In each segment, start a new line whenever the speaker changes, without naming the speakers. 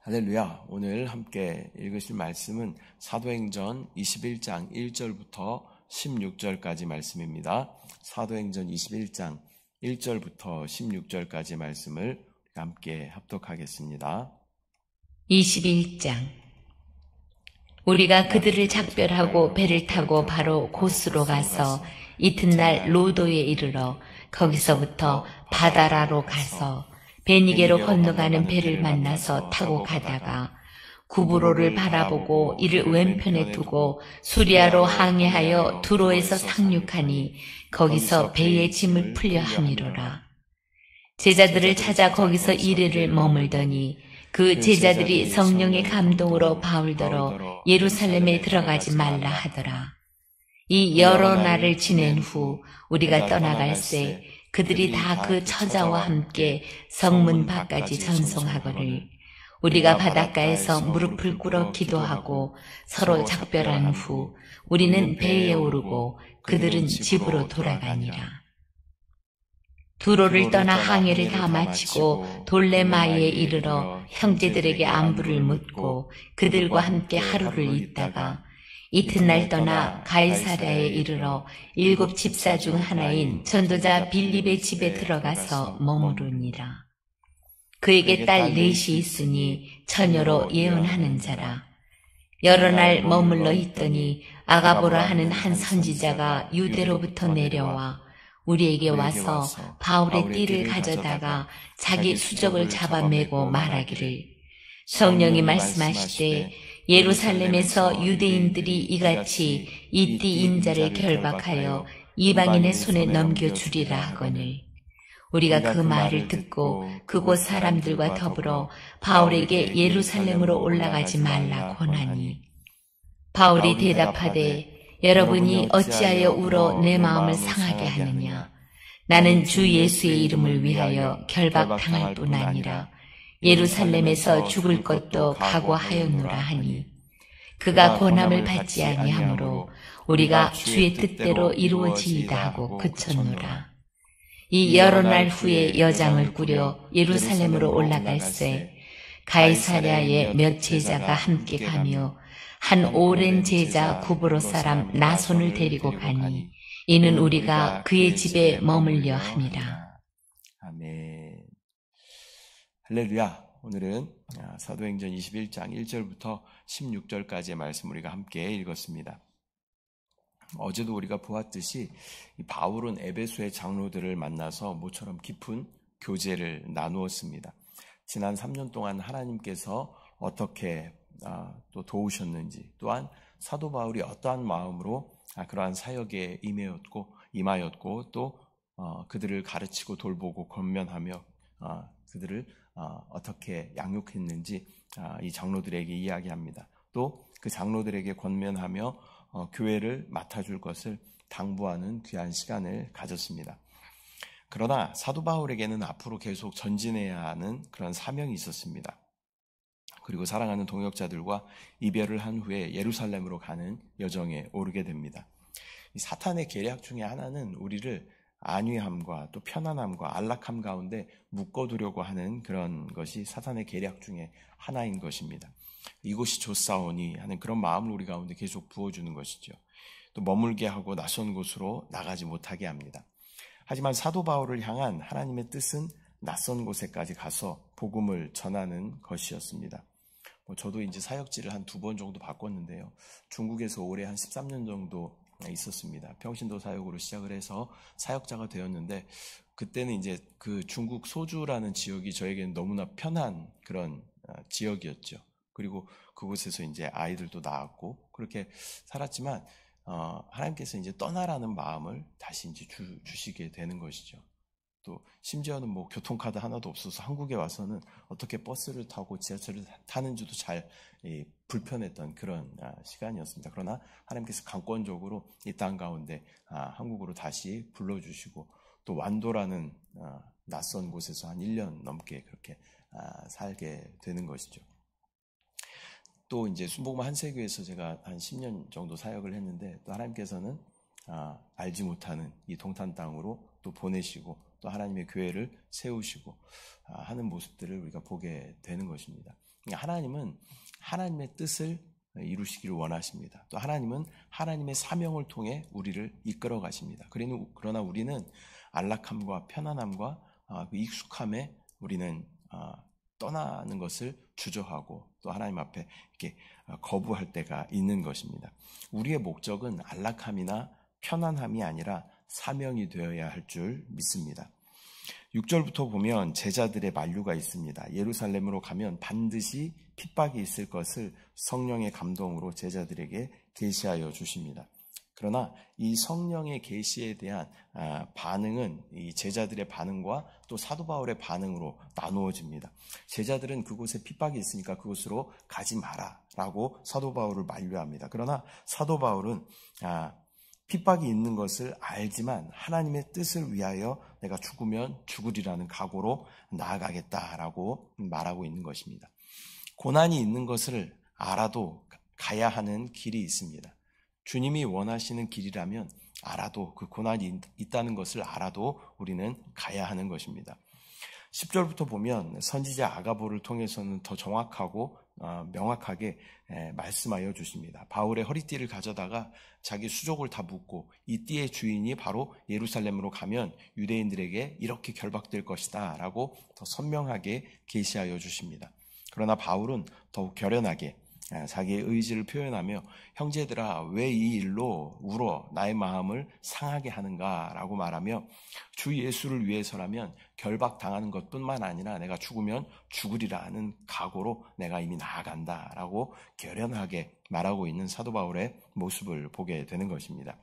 할렐루야. 오늘 함께 읽으실 말씀은 사도행전 21장 1절부터 16절까지 말씀입니다. 사도행전 21장 1절부터 16절까지 말씀을 함께 합독하겠습니다.
21장. 우리가 그들을 작별하고 배를 타고 바로 고스로 가서 이튿날 로도에 이르러 거기서부터 바다라로 가서 베니게로 건너가는 배를 만나서 타고 가다가 구브로를 바라보고 이를 왼편에 두고 수리아로 항해하여 두로에서 상륙하니 거기서 배의 짐을 풀려 함이로라. 제자들을 찾아 거기서 이레를 머물더니 그 제자들이 성령의 감동으로 바울더러 예루살렘에 들어가지 말라 하더라. 이 여러 날을 지낸 후 우리가 떠나갈새 그들이 다 그 처자와 함께 성문 밖까지 전송하거늘 우리가 바닷가에서 무릎을 꿇어 기도하고 서로 작별한 후 우리는 배에 오르고 그들은 집으로 돌아가니라. 두로를 떠나 항해를 다 마치고 돌레마에 이르러 형제들에게 안부를 묻고 그들과 함께 하루를 있다가 이튿날 떠나 가이사랴에 이르러 7 집사 중 하나인 전도자 빌립의 집에 들어가서 머무르니라. 그에게 딸 넷이 있으니 처녀로 예언하는 자라. 여러 날 머물러 있더니 아가보라 하는 한 선지자가 유대로부터 내려와 우리에게 와서 바울의 띠를 가져다가 자기 수적을 잡아매고 말하기를 성령이 말씀하시되 예루살렘에서 유대인들이 이같이 이 띠 인자를 결박하여 이방인의 손에 넘겨주리라 하거늘 우리가 그 말을 듣고 그곳 사람들과 더불어 바울에게 예루살렘으로 올라가지 말라 권하니 바울이 대답하되 여러분이 어찌하여 울어 내 마음을 상하게 하느냐. 나는 주 예수의 이름을 위하여 결박당할 뿐 아니라 예루살렘에서 죽을 것도 각오하였노라 하니 그가 고난을 받지 아니하므로 우리가 주의 뜻대로 이루어지이다 하고 그쳤노라. 이 여러 날 후에 여장을 꾸려 예루살렘으로 올라갈새 가이사랴에 몇 제자가 함께 가며 한 오랜 제자 구브로 사람 나손을 데리고 가니 이는 우리가 그의 집에 머물려 함이라.
아멘. 할렐루야. 오늘은 사도행전 21장 1절부터 16절까지의 말씀 우리가 함께 읽었습니다. 어제도 우리가 보았듯이 바울은 에베소의 장로들을 만나서 모처럼 깊은 교제를 나누었습니다. 지난 3년 동안 하나님께서 어떻게 또 도우셨는지, 또한 사도 바울이 어떠한 마음으로 그러한 사역에 임하였고 또 그들을 가르치고 돌보고 권면하며 그들을 어떻게 양육했는지 이 장로들에게 이야기합니다. 또 그 장로들에게 권면하며 교회를 맡아줄 것을 당부하는 귀한 시간을 가졌습니다. 그러나 사도 바울에게는 앞으로 계속 전진해야 하는 그런 사명이 있었습니다. 그리고 사랑하는 동역자들과 이별을 한 후에 예루살렘으로 가는 여정에 오르게 됩니다. 이 사탄의 계략 중에 하나는 우리를 안위함과 또 편안함과 안락함 가운데 묶어두려고 하는 그런 것이 사탄의 계략 중에 하나인 것입니다. 이곳이 좋사오니 하는 그런 마음을 우리 가운데 계속 부어주는 것이죠. 또 머물게 하고 낯선 곳으로 나가지 못하게 합니다. 하지만 사도 바울을 향한 하나님의 뜻은 낯선 곳에까지 가서 복음을 전하는 것이었습니다. 저도 이제 사역지를 한 2번 정도 바꿨는데요. 중국에서 올해 한 13년 정도 있었습니다. 평신도 사역으로 시작을 해서 사역자가 되었는데 그때는 이제 그 중국 소주라는 지역이 저에게는 너무나 편한 그런 지역이었죠. 그리고 그곳에서 이제 아이들도 낳았고 그렇게 살았지만 하나님께서 이제 떠나라는 마음을 다시 이제 주시게 되는 것이죠. 또 심지어는 뭐 교통카드 하나도 없어서 한국에 와서는 어떻게 버스를 타고 지하철을 타는지도 잘 불편했던 그런 시간이었습니다. 그러나 하나님께서 강권적으로 이 땅 가운데 한국으로 다시 불러주시고 또 완도라는 낯선 곳에서 한 1년 넘게 그렇게 살게 되는 것이죠. 또 이제 순복음 한세교에서 제가 한 10년 정도 사역을 했는데 또 하나님께서는 알지 못하는 이 동탄 땅으로 또 보내시고 또 하나님의 교회를 세우시고 하는 모습들을 우리가 보게 되는 것입니다. 하나님은 하나님의 뜻을 이루시기를 원하십니다. 또 하나님은 하나님의 사명을 통해 우리를 이끌어 가십니다. 그러나 우리는 안락함과 편안함과 그 익숙함에 우리는 떠나는 것을 주저하고 또 하나님 앞에 이렇게 거부할 때가 있는 것입니다. 우리의 목적은 안락함이나 편안함이 아니라 사명이 되어야 할 줄 믿습니다. 6절부터 보면 제자들의 만류가 있습니다. 예루살렘으로 가면 반드시 핍박이 있을 것을 성령의 감동으로 제자들에게 계시하여 주십니다. 그러나 이 성령의 계시에 대한 반응은 이 제자들의 반응과 또 사도 바울의 반응으로 나누어집니다. 제자들은 그곳에 핍박이 있으니까 그곳으로 가지 마라 라고 사도 바울을 만류합니다. 그러나 사도 바울은 핍박이 있는 것을 알지만 하나님의 뜻을 위하여 내가 죽으면 죽으리라는 각오로 나아가겠다라고 말하고 있는 것입니다. 고난이 있는 것을 알아도 가야 하는 길이 있습니다. 주님이 원하시는 길이라면 알아도 그 고난이 있다는 것을 알아도 우리는 가야 하는 것입니다. 10절부터 보면 선지자 아가보를 통해서는 더 정확하고 명확하게 말씀하여 주십니다. 바울의 허리띠를 가져다가 자기 수족을 다 묶고 이 띠의 주인이 바로 예루살렘으로 가면 유대인들에게 이렇게 결박될 것이다 라고 더 선명하게 계시하여 주십니다. 그러나 바울은 더욱 결연하게 자기의 의지를 표현하며 형제들아 왜 이 일로 울어 나의 마음을 상하게 하는가 라고 말하며 주 예수를 위해서라면 결박당하는 것뿐만 아니라 내가 죽으면 죽으리라 하는 각오로 내가 이미 나아간다 라고 결연하게 말하고 있는 사도 바울의 모습을 보게 되는 것입니다.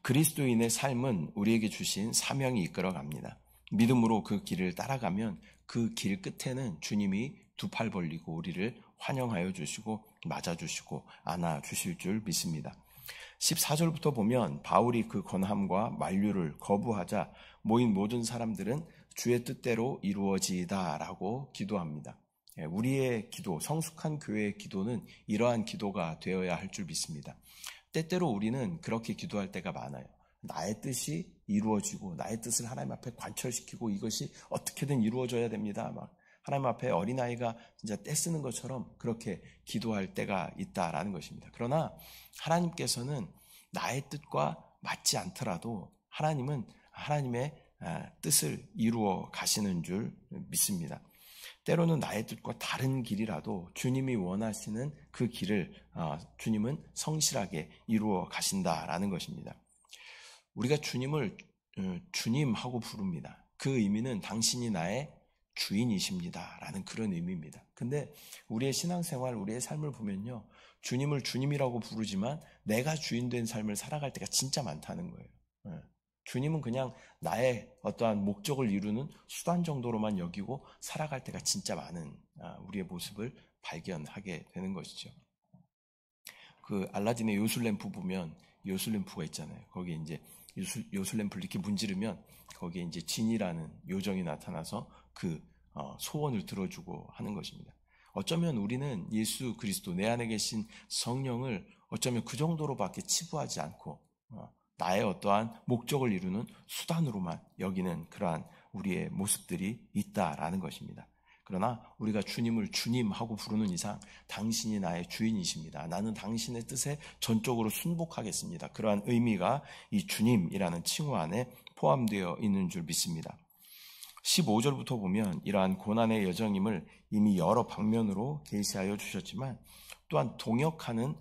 그리스도인의 삶은 우리에게 주신 사명이 이끌어갑니다. 믿음으로 그 길을 따라가면 그 길 끝에는 주님이 두 팔 벌리고 우리를 환영하여 주시고 맞아주시고 안아주실 줄 믿습니다. 14절부터 보면 바울이 그 권함과 만류를 거부하자 모인 모든 사람들은 주의 뜻대로 이루어지이다 라고 기도합니다. 우리의 기도, 성숙한 교회의 기도는 이러한 기도가 되어야 할 줄 믿습니다. 때때로 우리는 그렇게 기도할 때가 많아요. 나의 뜻이 이루어지고 나의 뜻을 하나님 앞에 관철시키고 이것이 어떻게든 이루어져야 됩니다. 막 하나님 앞에 어린아이가 진짜 떼쓰는 것처럼 그렇게 기도할 때가 있다라는 것입니다. 그러나 하나님께서는 나의 뜻과 맞지 않더라도 하나님은 하나님의 뜻을 이루어 가시는 줄 믿습니다. 때로는 나의 뜻과 다른 길이라도 주님이 원하시는 그 길을 주님은 성실하게 이루어 가신다라는 것입니다. 우리가 주님을 주님하고 부릅니다. 그 의미는 당신이 나의 주인이십니다 라는 그런 의미입니다. 근데 우리의 신앙생활, 우리의 삶을 보면요, 주님을 주님이라고 부르지만 내가 주인된 삶을 살아갈 때가 진짜 많다는 거예요. 주님은 그냥 나의 어떠한 목적을 이루는 수단 정도로만 여기고 살아갈 때가 진짜 많은 우리의 모습을 발견하게 되는 것이죠. 그 알라딘의 요술램프 보면 요술램프가 있잖아요. 거기에 이제 요술램프를 이렇게 문지르면 거기에 이제 진이라는 요정이 나타나서 그 소원을 들어주고 하는 것입니다. 어쩌면 우리는 예수 그리스도 내 안에 계신 성령을 어쩌면 그 정도로밖에 치부하지 않고 나의 어떠한 목적을 이루는 수단으로만 여기는 그러한 우리의 모습들이 있다라는 것입니다. 그러나 우리가 주님을 주님하고 부르는 이상 당신이 나의 주인이십니다. 나는 당신의 뜻에 전적으로 순복하겠습니다. 그러한 의미가 이 주님이라는 칭호 안에 포함되어 있는 줄 믿습니다. 15절부터 보면 이러한 고난의 여정임을 이미 여러 방면으로 계시하여 주셨지만 또한 동역하는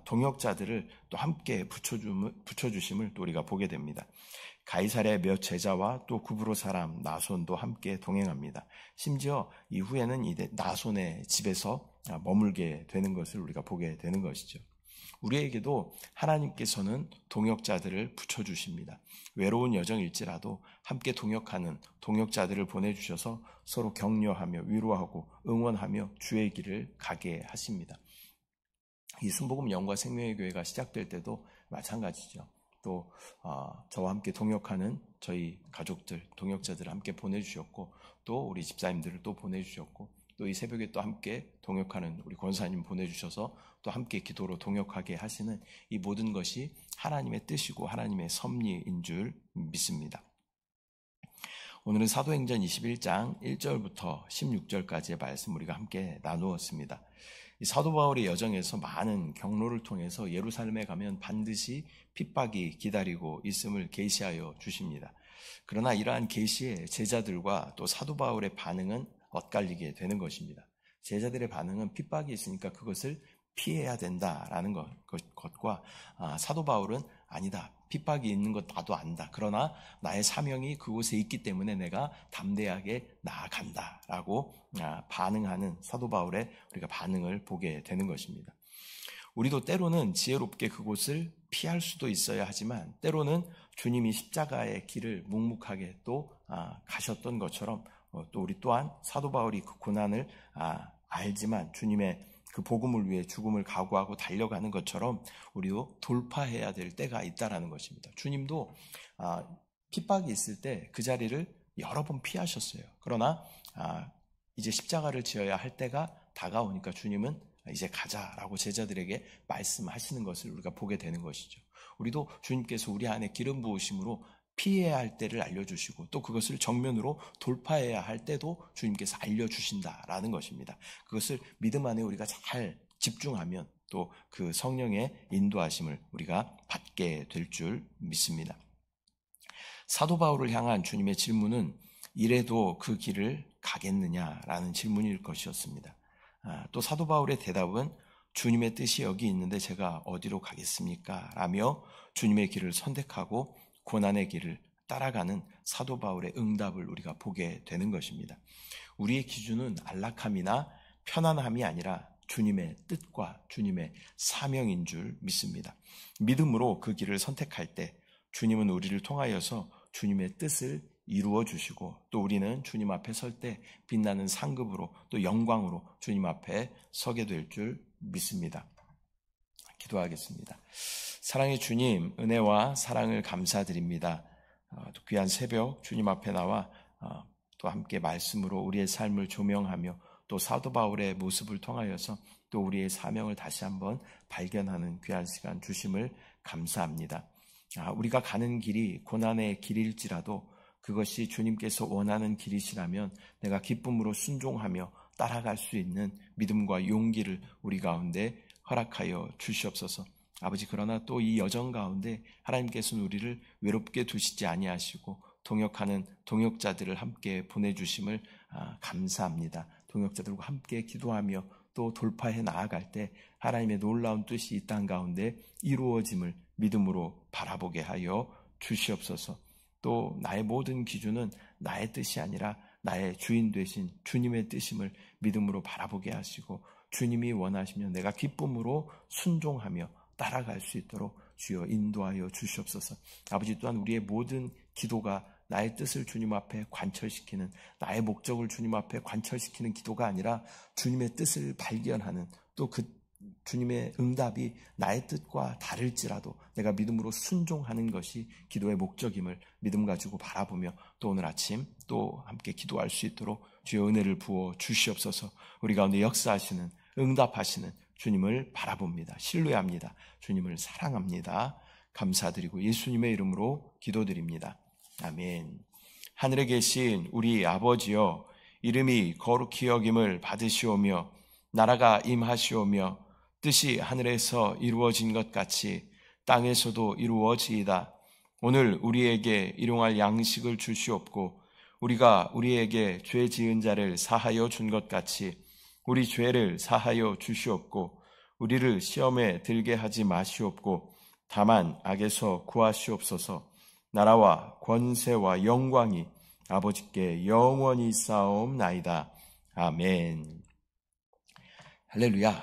동역자들을 또 함께 붙여주심을 또 우리가 보게 됩니다. 가이사랴의 몇 제자와 또 구브로 사람 나손도 함께 동행합니다. 심지어 이후에는 이 나손의 집에서 머물게 되는 것을 우리가 보게 되는 것이죠. 우리에게도 하나님께서는 동역자들을 붙여주십니다. 외로운 여정일지라도 함께 동역하는 동역자들을 보내주셔서 서로 격려하며 위로하고 응원하며 주의 길을 가게 하십니다. 이 순복음 영과 생명의 교회가 시작될 때도 마찬가지죠. 또 저와 함께 동역하는 저희 가족들, 동역자들을 함께 보내주셨고 또 우리 집사님들을 또 보내주셨고 또 이 새벽에 또 함께 동역하는 우리 권사님 보내주셔서 또 함께 기도로 동역하게 하시는 이 모든 것이 하나님의 뜻이고 하나님의 섭리인 줄 믿습니다. 오늘은 사도행전 21장 1절부터 16절까지의 말씀 우리가 함께 나누었습니다. 이 사도 바울의 여정에서 많은 경로를 통해서 예루살렘에 가면 반드시 핍박이 기다리고 있음을 계시하여 주십니다. 그러나 이러한 계시에 제자들과 또 사도 바울의 반응은 엇갈리게 되는 것입니다. 제자들의 반응은 핍박이 있으니까 그것을 피해야 된다라는 것과 사도 바울은 아니다. 핍박이 있는 것 나도 안다. 그러나 나의 사명이 그곳에 있기 때문에 내가 담대하게 나아간다라고 반응하는 사도 바울의 우리가 반응을 보게 되는 것입니다. 우리도 때로는 지혜롭게 그곳을 피할 수도 있어야 하지만 때로는 주님이 십자가의 길을 묵묵하게 또 가셨던 것처럼 또 우리 또한 사도 바울이 그 고난을 알지만 주님의 그 복음을 위해 죽음을 각오하고 달려가는 것처럼 우리도 돌파해야 될 때가 있다라는 것입니다. 주님도 핍박이 있을 때 그 자리를 여러 번 피하셨어요. 그러나 이제 십자가를 지어야 할 때가 다가오니까 주님은 이제 가자라고 제자들에게 말씀하시는 것을 우리가 보게 되는 것이죠. 우리도 주님께서 우리 안에 기름 부으심으로 피해야 할 때를 알려주시고 또 그것을 정면으로 돌파해야 할 때도 주님께서 알려주신다라는 것입니다. 그것을 믿음 안에 우리가 잘 집중하면 또 그 성령의 인도하심을 우리가 받게 될 줄 믿습니다. 사도 바울을 향한 주님의 질문은 이래도 그 길을 가겠느냐라는 질문일 것이었습니다. 또 사도 바울의 대답은 주님의 뜻이 여기 있는데 제가 어디로 가겠습니까? 라며 주님의 길을 선택하고 고난의 길을 따라가는 사도 바울의 응답을 우리가 보게 되는 것입니다. 우리의 기준은 안락함이나 편안함이 아니라 주님의 뜻과 주님의 사명인 줄 믿습니다. 믿음으로 그 길을 선택할 때 주님은 우리를 통하여서 주님의 뜻을 이루어 주시고 또 우리는 주님 앞에 설 때 빛나는 상급으로 또 영광으로 주님 앞에 서게 될 줄 믿습니다. 기도하겠습니다. 사랑의 주님, 은혜와 사랑을 감사드립니다. 귀한 새벽 주님 앞에 나와 또 함께 말씀으로 우리의 삶을 조명하며 또 사도 바울의 모습을 통하여서 또 우리의 사명을 다시 한번 발견하는 귀한 시간 주심을 감사합니다. 우리가 가는 길이 고난의 길일지라도 그것이 주님께서 원하는 길이시라면 내가 기쁨으로 순종하며 따라갈 수 있는 믿음과 용기를 우리 가운데 허락하여 주시옵소서. 아버지, 그러나 또 이 여정 가운데 하나님께서는 우리를 외롭게 두시지 아니하시고 동역하는 동역자들을 함께 보내주심을 감사합니다. 동역자들과 함께 기도하며 또 돌파해 나아갈 때 하나님의 놀라운 뜻이 이 땅 가운데 이루어짐을 믿음으로 바라보게 하여 주시옵소서. 또 나의 모든 기준은 나의 뜻이 아니라 나의 주인 되신 주님의 뜻임을 믿음으로 바라보게 하시고 주님이 원하시면 내가 기쁨으로 순종하며 따라갈 수 있도록 주여 인도하여 주시옵소서. 아버지, 또한 우리의 모든 기도가 나의 뜻을 주님 앞에 관철시키는, 나의 목적을 주님 앞에 관철시키는 기도가 아니라 주님의 뜻을 발견하는, 또 그 주님의 응답이 나의 뜻과 다를지라도 내가 믿음으로 순종하는 것이 기도의 목적임을 믿음 가지고 바라보며 또 오늘 아침 또 함께 기도할 수 있도록 주의 은혜를 부어 주시옵소서. 우리 가운데 역사하시는, 응답하시는 주님을 바라봅니다. 신뢰합니다. 주님을 사랑합니다. 감사드리고 예수님의 이름으로 기도드립니다. 아멘. 하늘에 계신 우리 아버지여, 이름이 거룩히 여김을 받으시오며 나라가 임하시오며 뜻이 하늘에서 이루어진 것 같이 땅에서도 이루어지이다. 오늘 우리에게 일용할 양식을 주시옵고 우리가 우리에게 죄 지은 자를 사하여 준 것 같이 우리 죄를 사하여 주시옵고 우리를 시험에 들게 하지 마시옵고 다만 악에서 구하시옵소서. 나라와 권세와 영광이 아버지께 영원히 쌓옵나이다. 아멘. 할렐루야.